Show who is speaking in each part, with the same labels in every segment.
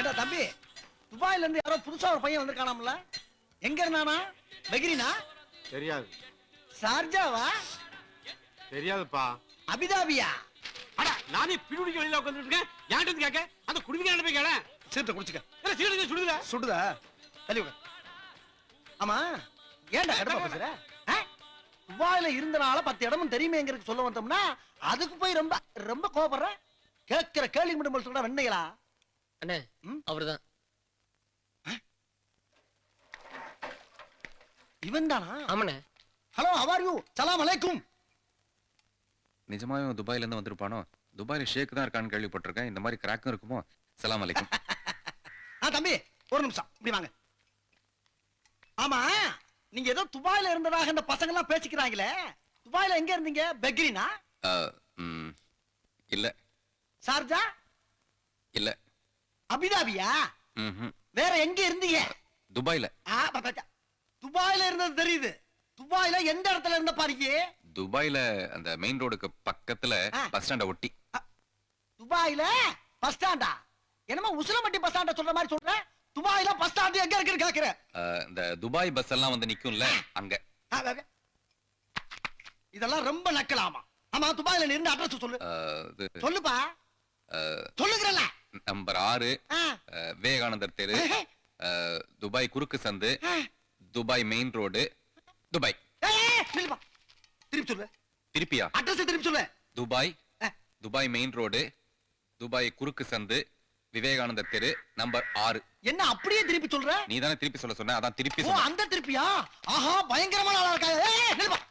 Speaker 1: ஏடா தம்பி, துபாயில இருந்து யாரோ புதுசா ஒரு பையன் வந்திருக்கானாம்ல? எங்க இருந்தானா? பெக்ரினா?
Speaker 2: தெரியாது.
Speaker 1: சார்ஜாவா?
Speaker 2: தெரியாதுப்பா.
Speaker 1: அபிதாபியா?
Speaker 2: அட நானே பிடிக்க வெளியில உட்கார்ந்துட்டு இருக்கேன். யார்ட்ட இருந்து கேக்க? அந்த குடிவீங்க போய் கேள.
Speaker 1: சீட்ட குடிச்சுக்க.
Speaker 2: இல்ல சீரடி சுடுதா?
Speaker 1: சுடுதா? தள்ளி உட்கார். ஆமா, ஏன்டா கடுப்பா பேசுற? துபாயில இருந்தனால 10 இடமும் தெரியுமேங்கிறதுக்கு சொல்ல வந்தோம்னா அதுக்கு போய் ரொம்ப ரொம்ப கோபப்படுற. கேட்கிற கேள்வி மட்டும் சொல்றா வெண்ணைகளா?
Speaker 3: அண்ணே அவர்தான்.
Speaker 1: இவன் தானா?
Speaker 3: ஆமாண்ணே.
Speaker 1: Hello, how are you? சலாம் அலைக்கும்.
Speaker 4: நிஜமாவே துபாயில இருந்து வந்திருப்பானோ? துபாயில ஷேக் தான் இருக்கான்னு கேள்விப்பட்டிருக்கேன். இந்த மாதிரி கிராக்கும் இருக்குமோ? சலாம் அலைக்கும்.
Speaker 1: தம்பி ஒரு நிமிஷம் இப்படி வாங்க. ஆமா, நீங்க ஏதோ துபாயில இருந்ததாக இந்த பசங்க எல்லாம் பேசிக்கிறாங்களே, துபாயில எங்க இருந்தீங்க? பெக்ரினா?
Speaker 4: இல்ல.
Speaker 1: சார்ஜா?
Speaker 4: இல்ல.
Speaker 1: அபிதாபியா? வேற எங்க இருந்தீங்க?
Speaker 4: துபாயில.
Speaker 1: துபாயில இருந்தது தெரியுது. துபாயில எந்த இடத்துல இருந்த பாருங்க?
Speaker 4: துபாயில அந்த மெயின் ரோடுக்கு பக்கத்துல பஸ் ஸ்டாண்ட ஒட்டி.
Speaker 1: துபாயில பஸ் ஸ்டாண்டா? என்னமா உசிலம்பட்டி பஸ் ஸ்டாண்ட சொல்ற மாதிரி சொல்ற? துபாயில பஸ் ஸ்டாண்ட் எங்க இருக்குன்னு கேக்குறேன்.
Speaker 4: இந்த துபாய் பஸ் எல்லாம் வந்து நிக்கும்ல அங்க.
Speaker 1: இதெல்லாம் ரொம்ப நக்கலாமா? ஆமா, துபாயில நின்று அட்ரஸ் சொல்லு. சொல்லுப்பா. சொல்லுங்கறல.
Speaker 4: நம்பர் 6 விவேகானந்தர் தெரு, துபாய் குறுக்கு சந்து, துபாய் மெயின் ரோடு, துபாய்.
Speaker 1: திருப்பி சொல்லு.
Speaker 4: திருப்பியா?
Speaker 1: அட்ரஸ் திருப்பி சொல்லு.
Speaker 4: துபாய் மெயின் ரோடு, துபாய் குறுக்கு சந்து, விவேகானந்தர் தெரு, நம்பர் 6.
Speaker 1: என்ன அப்படியே திருப்பி சொல்ற?
Speaker 4: நீ தானே திருப்பி சொல்ல சொன்ன, அதான் திருப்பி சொன்ன.
Speaker 1: அந்த திருப்பியா? ஆஹா, பயங்கரமான ஆளா இருக்காங்க.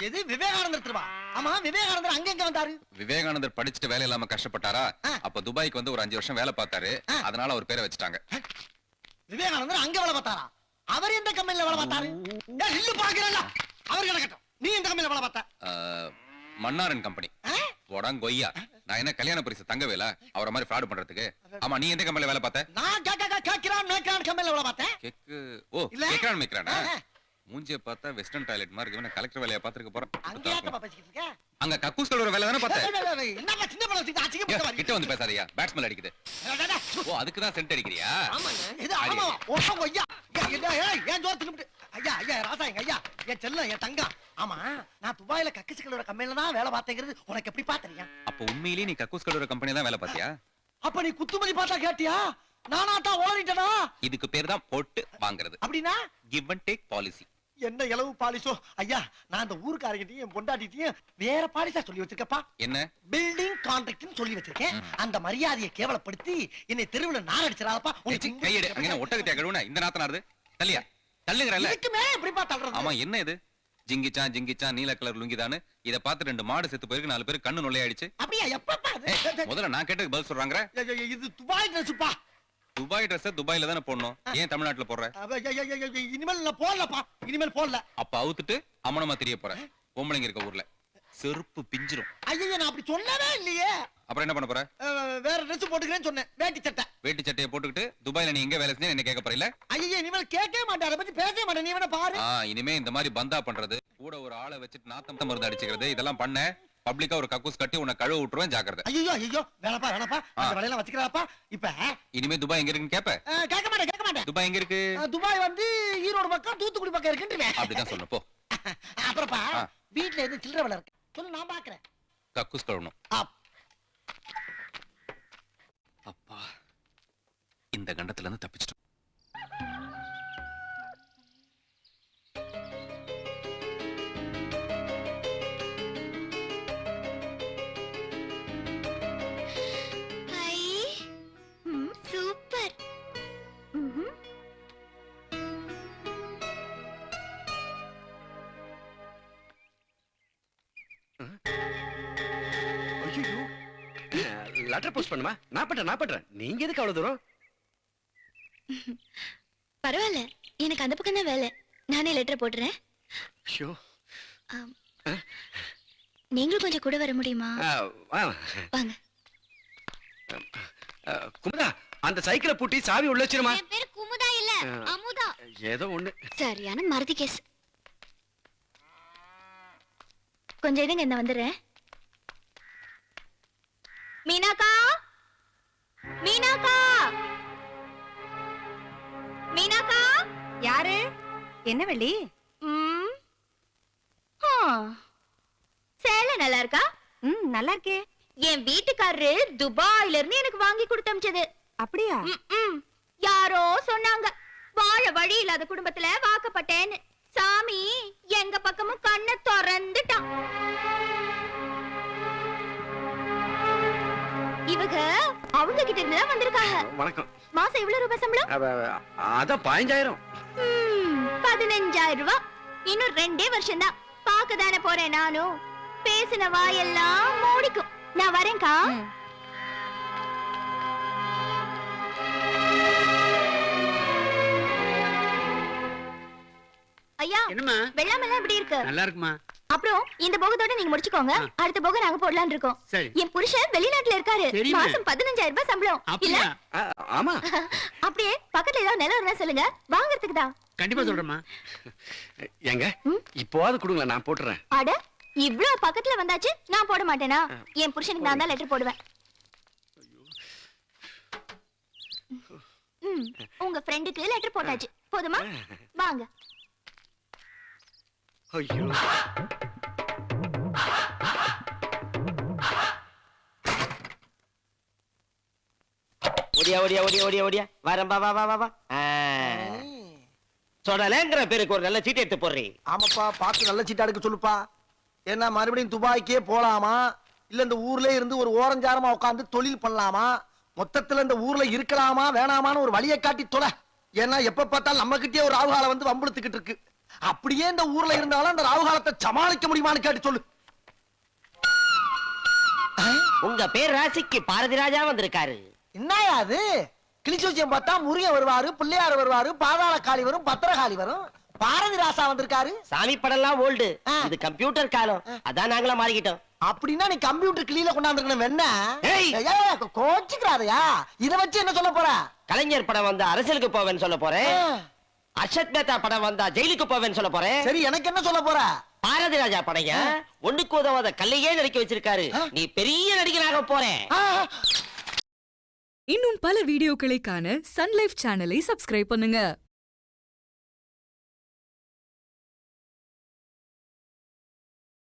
Speaker 1: எது விவேகானந்தர் திருவா? ஆமா, விவேகானந்தர் அங்க எங்க வந்தாரு?
Speaker 4: விவேகானந்தர் படிச்சுட்டு வேலை இல்லாம கஷ்டப்பட்டாரா? அப்ப துபாய்க்கு வந்து ஒரு 5 வருஷம் வேலை பார்த்தாரு. அதனால அவர் பேரை வச்சுட்டாங்க.
Speaker 1: விவேகானந்தர் அங்க வேலை பார்த்தாரா? அவர் எந்த கம்பெனில வேலை பார்த்தாரு? இல்ல பாக்குறல. அவர் கிடக்கட்டும். நீ எந்த கம்பெனில வேலை பார்த்த?
Speaker 4: மன்னாரன் கம்பெனி. போடாங் கொய்யா. நான் என்ன கல்யாண பரிசு தங்கவேல அவரை மாதிரி ஃப்ராட் பண்றதுக்கு? ஆமா, நீ எந்த கம்பெனில வேலை பார்த்த?
Speaker 1: நான் கேக்குறான் மேக்ரான் கம்பெனில வேலை பார்த்தேன்.
Speaker 4: கேக்குறான் மேக்ரானா? மூஞ்சிய பார்த்தா வெஸ்டர்ன் டாய்லெட் மாதிரி இருக்கு. கலெக்டர் வேலைய பாத்துக்க போறேன்.
Speaker 1: அங்க ஏத்தப்பா பேசிக்கிட்டு இருக்க?
Speaker 4: அங்க கக்கூஸ் கழுவுற வேலை தானே பார்த்தேன்.
Speaker 1: என்னடா சின்ன பழம் வச்சிட்டு அசிங்கப்பட்ட மாதிரி.
Speaker 4: கிட்ட வந்து பேசாதயா, பேட் ஸ்மெல் அடிக்குது. அதுக்கு தான் சென்ட் அடிக்கறியா?
Speaker 1: ஆமாங்க. இது ஆமா. ஓஹோ ஐயா. ஏன் ஜோர் திரும்பிட்டு. ஐயா ராசா எங்க ஐயா, என் செல்லம், என் தங்கம். ஆமா, நான் துபாயில கக்கூஸ் கழுவுற கம்பெனில தான் வேலை பார்த்தேங்கிறது உனக்கு எப்படி பாத்தறியா?
Speaker 4: அப்ப உண்மையிலேயே நீ கக்கூஸ் கழுவுற கம்பெனில தான் வேலை பார்த்தியா?
Speaker 1: அப்ப நீ குத்துமதி பார்த்தா கேட்டியா? நானாட்டா ஓடிட்டனா?
Speaker 4: இதுக்கு பேர் தான் போட்டு வாங்குறது.
Speaker 1: அப்படினா
Speaker 4: கிவ் அண்ட் டேக் பாலிசி.
Speaker 1: என்ன இலவு பாலிசோ? ஐயா, நான் அந்த ஊர்க்காரங்கிட்டையும் பொண்டாட்டிட்டையும் வேற பாலிசா சொல்லி வச்சிருக்கப்பா.
Speaker 4: என்ன?
Speaker 1: பில்டிங் கான்ட்ராக்ட்னு சொல்லி வச்சிருக்கேன். அந்த மரியாதையை கேவலப்படுத்தி என்னை தெருவுல நார் அடிச்சறாதப்பா.
Speaker 4: கையெடு. அங்க ஒட்டகத்தை கழுவுன இந்த நாத்தனாருது. தள்ளியா? தள்ளுங்கறல.
Speaker 1: இதுக்குமே எப்படிப்பா தள்ளுறது?
Speaker 4: ஆமா, என்ன இது? ஜிங்கிச்சான் நீல கலர் லுங்கிதானு இத பார்த்து 2 மாடு செத்து போயிருக்கு, 4 பேர் கண்ணு நொல்லையாயிடுச்சு.
Speaker 1: அப்படியே எப்பப்பா?
Speaker 4: முதல்ல நான் கேட்டதுக்கு பதில் சொல்றாங்க.
Speaker 1: இது துபாய் ட்ரெஸ்ப்பா.
Speaker 4: துபாய் ட்ரெஸ் துபாயில தானே போடணும், ஏன் தமிழ்நாட்டுல போடுற?
Speaker 1: இனிமேல் நான் போடலப்பா. இனிமேல் போடல.
Speaker 4: அப்ப அவுத்துட்டு அமனமா தெரிய போற. பொம்பளைங்க இருக்க ஊர்ல செருப்பு பிஞ்சிரும்.
Speaker 1: ஐயோ, நான் அப்படி சொல்லவே இல்லையே.
Speaker 4: அப்புறம் என்ன பண்ண போற?
Speaker 1: வேற ட்ரெஸ் போட்டுக்கிறேன்னு சொன்னேன். வேட்டி சட்டை
Speaker 4: போட்டுக்கிட்டு துபாயில நீ எங்க வேலை செஞ்ச என்ன கேட்க போறீல?
Speaker 1: ஐயோ, இனிமேல் கேட்கவே மாட்டேன். அதை பத்தி பேசவே மாட்டேன். நீ வேணா பாரு.
Speaker 4: இனிமே இந்த மாதிரி பந்தா பண்றது, கூட ஒரு ஆளை வச்சுட்டு நாத்தம் மருந்து அடிச்சுக்கிறது, இதெல்லாம் பண்ண பப்ளிக்கா ஒரு கக்கூஸ் கட்டி உன்னை கழுவ விட்டுருவேன். ஜாக்கிரதை.
Speaker 1: ஐயோ வேணாப்பா அந்த வேலையெல்லாம் வச்சுக்கிறாப்பா. இப்ப
Speaker 4: இனிமே துபாய் எங்க இருக்குன்னு கேப்ப?
Speaker 1: கேட்க மாட்டேன்.
Speaker 4: துபாய் எங்க இருக்கு?
Speaker 1: துபாய் வந்து ஈரோடு பக்கம், தூத்துக்குடி பக்கம் இருக்குன்றேன்.
Speaker 4: அப்படிதான் சொல்லணும் போ.
Speaker 1: அப்புறப்பா வீட்டுல எது சில்லற வேலை இருக்கு சொல்லு, நான் பாக்குறேன்.
Speaker 4: கக்கூஸ் கழுவணும். அப்பா, இந்த கண்டத்துல இருந்து தப்பிச்சிட்டோம்.
Speaker 5: சூப்பர்.
Speaker 2: லெட்டர் போஸ்ட் பண்ணுமா? நான் பண்றேன். நீங்க எதுக்கு அவ்வளவு தூரம்?
Speaker 5: பரவாயில்ல, எனக்கு அந்த பக்கம் தான் வேலை. நானே லெட்டர் போடுறேன். நீங்களும் கொஞ்சம் கூட வர முடியுமா? வாங்க.
Speaker 2: குமுதா, அந்த சைக்கிளை பூட்டி சாவி உள்ள வச்சிருமா?
Speaker 5: என் பேரு குமுதா இல்ல, அமுதா.
Speaker 2: ஏதோ ஒண்ணு.
Speaker 5: சரியான மறதி கேஸ். கொஞ்சம் இருங்க, என்ன வந்துடுறேன். மீனாக்கா, மீனாக்கா, மீனாக்கா.
Speaker 6: யாரு? என்ன வெள்ளி?
Speaker 5: ம். ஆ. சேலை நல்லா இருக்கா?
Speaker 6: நல்லா இருக்கே.
Speaker 5: என் வீட்டுக்காரரு துபாயில இருந்து எனக்கு வாங்கி கொடுத்து அமிச்சது.
Speaker 6: அப்படியா?
Speaker 5: யாரோ சொன்னாங்க, வாழ வழி இல்லாத குடும்பத்துல வாக்கப்பட்டேன்னு. சாமி எங்க பக்கமும் கண்ணை திறந்துட்டான். இவங்க அவங்க கிட்ட இருந்து தான் வந்திருக்காங்க.
Speaker 2: வணக்கம்.
Speaker 5: மாசம் எவ்வளவு ரூபாய் சம்பளம்?
Speaker 2: அத 15,000.
Speaker 5: 15,000 ரூபாய். இன்னும் 2 வருஷம் தான். பார்க்க தானே போறேன் நானும். பேசின வாயெல்லாம் மூடிக்கும். நான் வரேன்க்கா. ஐயா,
Speaker 2: என்னம்மா?
Speaker 5: வெள்ளாமெல்லாம் எப்படி இருக்கு?
Speaker 2: நல்லா இருக்குமா?
Speaker 5: அப்புறம் இந்த போகத்தோட நீங்க முடிச்சுக்கோங்க. அடுத்த போக நாங்க போடலாம்னு இருக்கோம்.
Speaker 2: சரி.
Speaker 5: என் புருஷன் வெளிநாட்டுல இருக்காரு.
Speaker 2: தெரியுமே.
Speaker 5: மாசம் 15,000 ரூபாய் சம்பளம். இல்ல
Speaker 2: அப்படியா? ஆமா.
Speaker 5: அப்படியே பக்கத்துல ஏதாவது நிலம் இருந்தா சொல்லுங்க, வாங்குறதுக்கு தான்.
Speaker 2: கண்டிப்பா சொல்றேம்மா. ஏங்க இப்போவாது கொடுங்க, நான் போட்டுறேன்.
Speaker 5: அட, இவ்ளோ பக்கத்துல வந்தாச்சு, நான் போட மாட்டேனா? என் புருஷனுக்கு நான் தான் லெட்டர் போடுவேன். உங்க ஃப்ரெண்டுக்கு லெட்டர் போட்டாச்சு. போதுமா? வாங்க.
Speaker 2: ஐயோ.
Speaker 7: ஓடியா ஓடியா ஓடியா ஓடியா ஓடியா வரம்பா வா வா வா வா சொடலேங்கிற பேருக்கு ஒரு நல்ல சீட்டு எடுத்து போடுறீ.
Speaker 1: ஆமாப்பா, பார்த்து நல்ல சீட்டா எடுக்க சொல்லுப்பா. ஏன்னா மறுபடியும் துபாய்க்கே போலாமா, இல்ல இந்த ஊர்ல இருந்து ஒரு ஓரஞ்சாரமா உட்கார்ந்து தொழில் பண்ணலாமா, மொத்தத்துல இந்த ஊர்ல இருக்கலாமா வேணாமான்னு ஒரு வழியை காட்டி தொலை. ஏன்னா எப்ப பார்த்தாலும் நம்ம கிட்டே ஒரு ராவுகாலம் வந்து வம்புழுத்துக்கிட்டு இருக்கு. அப்படியே இந்த ஊர்ல இருந்தாலும் அந்த ராவுகாலத்தை சமாளிக்க முடியுமான்னு கேட்டு சொல்லு.
Speaker 7: உங்க பேர் ராசிக்கு பாரதி ராஜா வந்திருக்காரு.
Speaker 1: என்னயா அது? கிளிச்சூச்சியம் பார்த்தா முருகன் வருவாரு, பிள்ளையார் வருவாரு, பாதாள காளி வரும், பத்திரகாளி வரும். பாரதி ராசா வந்திருக்காரு.
Speaker 7: சாமி படம்லாம் ஓல்டு, இது கம்ப்யூட்டர் காலம், அதான் நாங்களா மாறிக்கிட்டோம்.
Speaker 1: அப்படின்னா நீ கம்ப்யூட்டர் கிளியில கொண்டாந்துருக்கணும். என்ன
Speaker 7: ஏய்!
Speaker 1: கோச்சுக்கிறாதயா? இத வச்சு என்ன சொல்ல போற?
Speaker 7: கலைஞர் படம் வந்தா அரசியலுக்கு போவேன்னு சொல்ல போறேன். அர்ஷத் மேத்தா படம் வந்தா ஜெயிலுக்கு போவேன்னு சொல்ல போறேன்.
Speaker 1: சரி, எனக்கு என்ன சொல்ல போற?
Speaker 7: பாரதி ராஜா படைய ஒண்ணுக்கு உதவாத கல்லையே நடிக்க வச்சிருக்காரு. நீ பெரிய நடிகனாக போறேன்.
Speaker 8: இன்னும் பல வீடியோக்களை காண சன் லைஃப் சேனலை சப்ஸ்கிரைப் பண்ணுங்க.